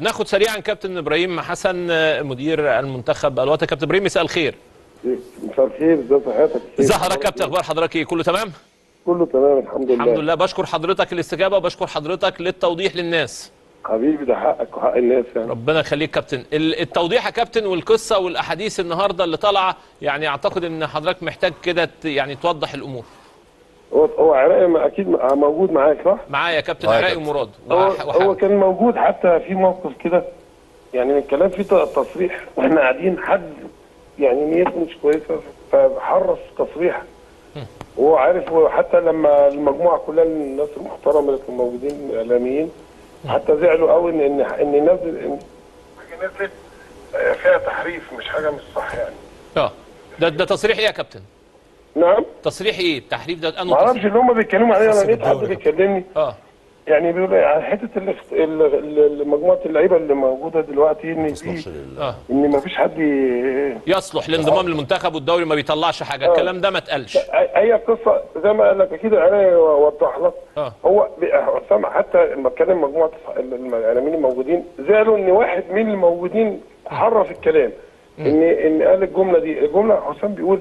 ناخد سريعا كابتن ابراهيم حسن مدير المنتخب الوطني. كابتن ابراهيم مساء الخير. مساء الخير، ازي صحتك؟ ازي حضرتك كابتن؟ اخبار حضرتك ايه؟ كله تمام؟ كله تمام الحمد لله. الحمد لله. بشكر حضرتك الاستجابه وبشكر حضرتك للتوضيح للناس. حبيبي ده حقك وحق الناس يعني. ربنا يخليك كابتن. التوضيح يا كابتن والقصه والاحاديث النهارده اللي طالعه، يعني اعتقد ان حضرتك محتاج كده يعني توضح الامور. هو عراقي اكيد موجود معاك صح؟ معايا يا كابتن عراقي ومراد هو كان موجود حتى في موقف كده، يعني من الكلام في تصريح واحنا قاعدين، حد يعني نيته مش كويسه فحرص تصريح وهو عارف. وحتى لما المجموعه كلها الناس المحترمه اللي كانوا موجودين الاعلاميين حتى زعلوا قوي ان حاجه نزلت فيها تحريف، مش حاجه مش صح يعني. ده تصريح ايه يا كابتن؟ نعم تصريح ايه؟ التحريف ده ما اعرفش اللي هم بيتكلموا عليه. انا لقيت حد بيكلمني يعني بيقول على حته مجموعه اللعيبه اللي موجوده دلوقتي ان ان ما فيش حد يصلح لانضمام للمنتخب والدوري ما بيطلعش حاجه. الكلام ده ما اتقالش. هي قصه زي ما قال لك اكيد انا اوضح لك. هو سامع حتى لما اتكلم مجموعه الاعلاميين الموجودين زعلوا ان واحد من الموجودين حرف الكلام. ان قال الجمله دي. الجمله حسام بيقول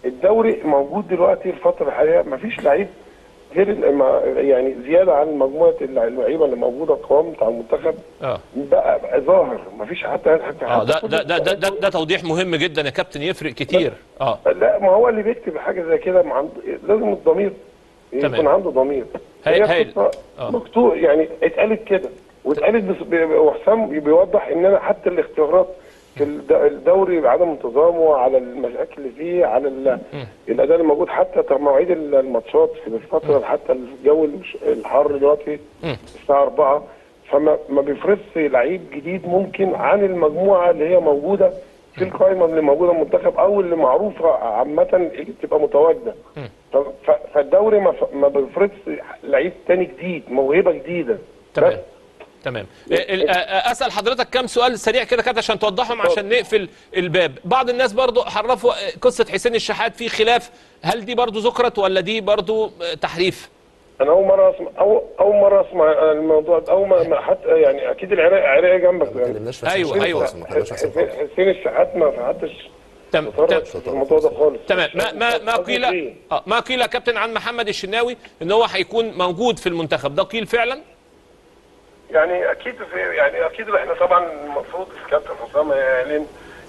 الدوري موجود دلوقتي الفتره الحاليه ما فيش لعيب غير يعني زياده عن مجموعه اللعيبه اللي موجوده القوام بتاع المنتخب بقى ظاهر. ما فيش حتى ده توضيح مهم جدا يا كابتن، يفرق كتير. لا ما هو اللي بيكتب حاجه زي كده لازم الضمير يكون عنده ضمير. هي مكتوب يعني اتقالت كده واتقالت وحسام بيوضح ان انا حتى الاختيارات في الدوري بعدم انتظامه، على المشاكل اللي فيه، على الاداء الموجود، حتى مواعيد الماتشات في الفتره، حتى الجو الحر دلوقتي الساعه 4، فما بيفرضش لعيب جديد ممكن عن المجموعه اللي هي موجوده في القائمه اللي موجوده المنتخب او اللي معروفه عامه اللي بتبقى متواجده. فالدوري ما بيفرضش لعيب تاني جديد، موهبه جديده. تمام. اسال حضرتك كام سؤال سريع كده عشان توضحهم عشان نقفل الباب. بعض الناس برضو حرفوا قصه حسين الشحات في خلاف، هل دي برضو ذكرت ولا دي برضو تحريف؟ انا اول مره اسمع الموضوع ده. اول ما حتى يعني اكيد العراقي جنبك يعني. ايوه حسين الشحات ما حدش الموضوع ده خالص. تمام. ما قيل يا كابتن عن محمد الشناوي ان هو هيكون موجود في المنتخب، ده قيل فعلا؟ يعني اكيد احنا طبعا المفروض الكابتن حسام يعلن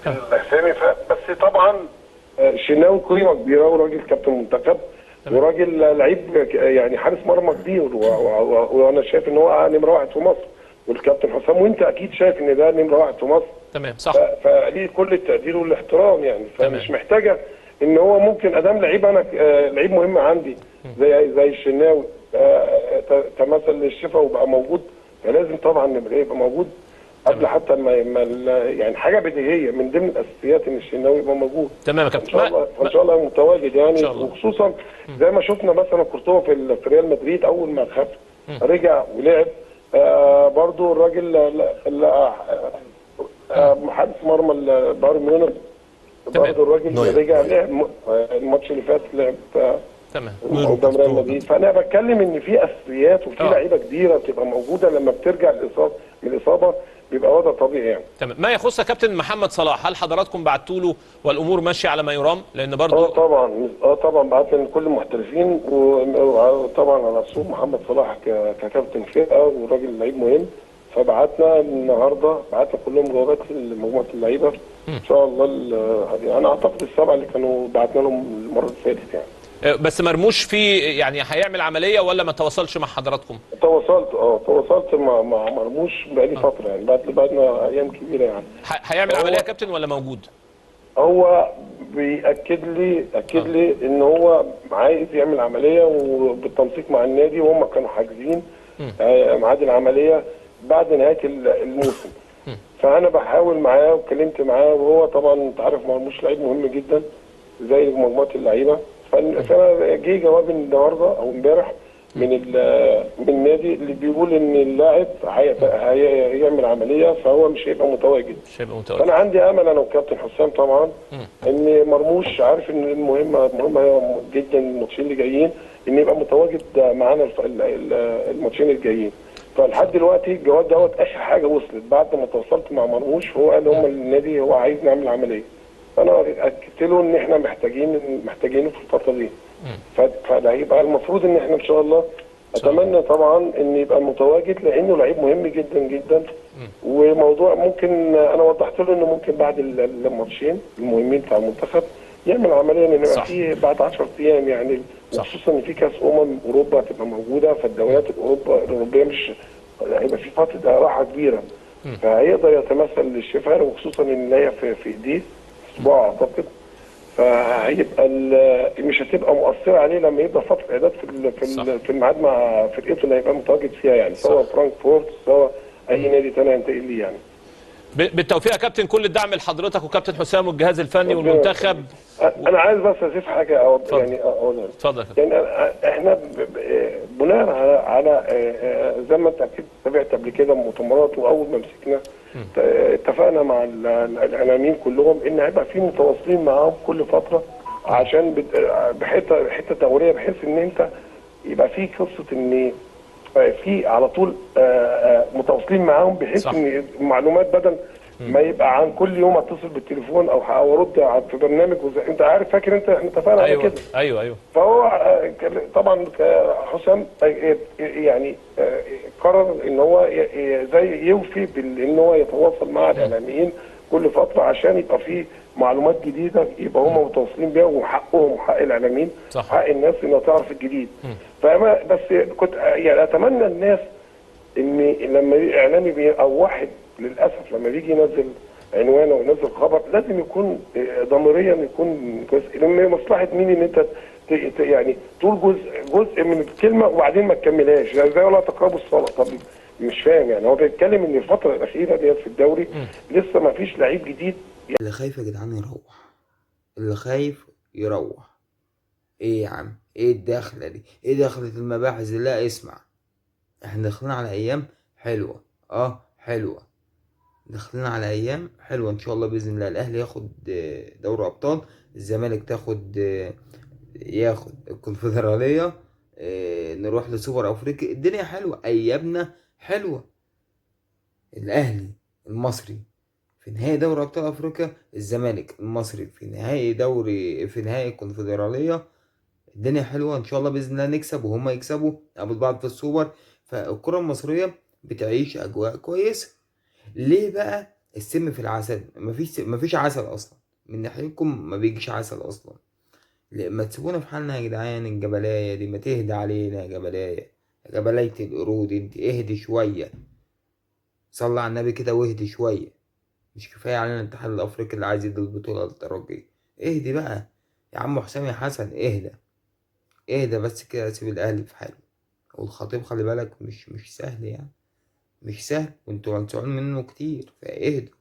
الاسامي، بس طبعا الشناوي قيمه كبيره وراجل كابتن منتخب وراجل لعيب يعني حارس مرمى كبير، وانا شايف ان هو نمره واحد في مصر، والكابتن حسام وانت اكيد شايف ان ده نمره واحد في مصر. تمام صح. فليه كل التقدير والاحترام يعني. فمش محتاجه ان هو ممكن ادام لعيب انا لعيب مهم عندي زي الشناوي تمثل للشفا وبقى موجود، فلازم طبعا يبقى موجود قبل حتى ما يعني حاجه بديهيه من ضمن الاساسيات ان الشناوي يبقى موجود. تمام يا كابتن. ان شاء الله متواجد يعني. وخصوصا زي ما شفنا مثلا كورتوا في ريال مدريد اول ما خف رجع ولعب. برضو الراجل حارس مرمى بايرن ميونخ برضو الراجل رجع لعب الماتش اللي فات لعب تمام قدام ريال مدريد. فانا بتكلم ان في اساسيات وفي لعيبه كبيره بتبقى موجوده لما بترجع من الاصابه بيبقى وضع طبيعي يعني. تمام. ما يخص يا كابتن محمد صلاح، هل حضراتكم بعتوا له والامور ماشيه على ما يرام؟ لان برضه طبعا بعتنا لكل المحترفين، وطبعا على رسول محمد صلاح ككابتن فرقه وراجل لعيب مهم. فبعتنا النهارده كلهم جوابات لمجموعه اللعيبه ان شاء الله. انا اعتقد السبعه اللي كانوا بعتنا لهم المره اللي فاتت يعني. بس مرموش في يعني هيعمل عمليه ولا ما تواصلش مع حضراتكم؟ تواصلت مع مرموش بقالي فتره يعني، بعدنا ايام كبيره يعني. هيعمل عمليه يا كابتن ولا موجود؟ هو بيأكد لي ان هو عايز يعمل عمليه وبالتنسيق مع النادي، وهم كانوا حاجزين ميعاد العمليه بعد نهايه الموسم. فانا بحاول معاه واتكلمت معاه، وهو طبعا انت عارف مرموش لعيب مهم جدا زي مجموعه اللعيبه. فانا جه جواب النهارده او امبارح من النادي اللي بيقول ان اللاعب هيعمل عمليه، فهو مش هيبقى متواجد. فانا عندي امل انا وكابتن حسام طبعا ان مرموش عارف ان مهمه جدا الماتشين اللي جايين ان يبقى متواجد معانا الماتشين الجايين. فلحد دلوقتي الجواب دوت اخر حاجه وصلت بعد ما تواصلت مع مرموش، وهو قال هم النادي هو عايز نعمل عمليه. فانا اكدت له ان احنا محتاجينه في الفتره دي. فده هيبقى المفروض ان احنا ان شاء الله، اتمنى طبعا ان يبقى متواجد لانه لعيب مهم جدا جدا. وموضوع ممكن انا وضحت له انه ممكن بعد الماتشين المهمين بتاع المنتخب يعمل عمليه، لان يبقى فيه بعد 10 ايام يعني، وخصوصا ان في كاس اوروبا هتبقى موجوده، فالدوريات الاوروبيه مش هيبقى في فتره راحه كبيره. فهيقدر يتمثل للشفاء، وخصوصا ان هي في ايديه اسبوع اعتقد. فهيبقى مش هتبقى مؤثره عليه لما يبقى فتره اعداد في الميعاد مع فرقته اللي هيبقى متواجد فيها يعني، سواء فرانكفورت سواء اي نادي ثاني هينتقل ليه يعني. بالتوفيق يا كابتن، كل الدعم لحضرتك وكابتن حسام والجهاز الفني والمنتخب. انا عايز بس اضيف حاجه يعني اقولها. اتفضل. يعني احنا بناء على زي ما انت اكيد تابعت قبل كده مؤتمرات، واول ما مسكنا اتفقنا مع الاعلاميين كلهم ان هيبقى في متواصلين معاهم كل فتره، عشان بحته دوريه، بحيث ان انت يبقى في قصه ان في على طول متواصلين معاهم، بحيث ان المعلومات بدل ما يبقى عن كل يوم اتصل بالتليفون او ارد في برنامج، انت عارف فاكر انت احنا اتفقنا على كده. ايوه. فهو طبعا حسام يعني قرر ان هو زي يوفي بان هو يتواصل مع الاعلاميين كل فتره، عشان يبقى في معلومات جديده يبقى هم متواصلين بيها، وحقهم وحق الاعلاميين حق الناس انها تعرف الجديد. فما بس كنت يعني اتمنى الناس ان لما اعلامي او واحد للاسف لما بيجي ينزل عنوان او ينزل خبر لازم يكون ضميريا يكون كويس، لان مصلحه مين ان انت يعني تقول جزء من الكلمه وبعدين ما تكملهاش، يعني زي ولا تقربوا الصلاه. طب مش فاهم يعني، هو بيتكلم ان الفتره الاخيره ديت في الدوري لسه ما فيش لعيب جديد. اللي خايف يا جدعان يروح، اللي خايف يروح. ايه يا عم، ايه الدخله دي؟ ايه دخله المباحث دي؟ لا اسمع، احنا داخلين على ايام حلوه، حلوه، داخلين على ايام حلوه ان شاء الله باذن الله. الاهلي ياخد دوري ابطال، الزمالك ياخد الكونفدراليه، نروح لسوبر افريقيا، الدنيا حلوه، ايامنا حلوه. الاهلي المصري في نهائي دوري ابطال افريقيا، الزمالك المصري في نهائي الكونفدراليه، الدنيا حلوه ان شاء الله باذن الله، نكسب وهما يكسبوا، نقابل بعض في السوبر. فالكره المصريه بتعيش اجواء كويسه. ليه بقى السم في العسل؟ مفيش عسل اصلا من ناحيتكم، ما بيجيش عسل اصلا. ما تسيبونا في حالنا يا جدعان. الجبلايه دي ما تهدى علينا يا جبلايه، يا جبلايه القرود، انت اهدي شويه، صلي على النبي كده واهدي شويه. مش كفايه علينا الاتحاد الافريقي اللي عايز يدي البطوله للترجي؟ اهدي بقى يا عم حسام يا حسن، اهدى بس كده، سيب الاهلي في حاله. والخطيب خلي بالك مش سهل يعني، مش سهل، وانتوا هتزعلوا منه كتير، فاهدوا.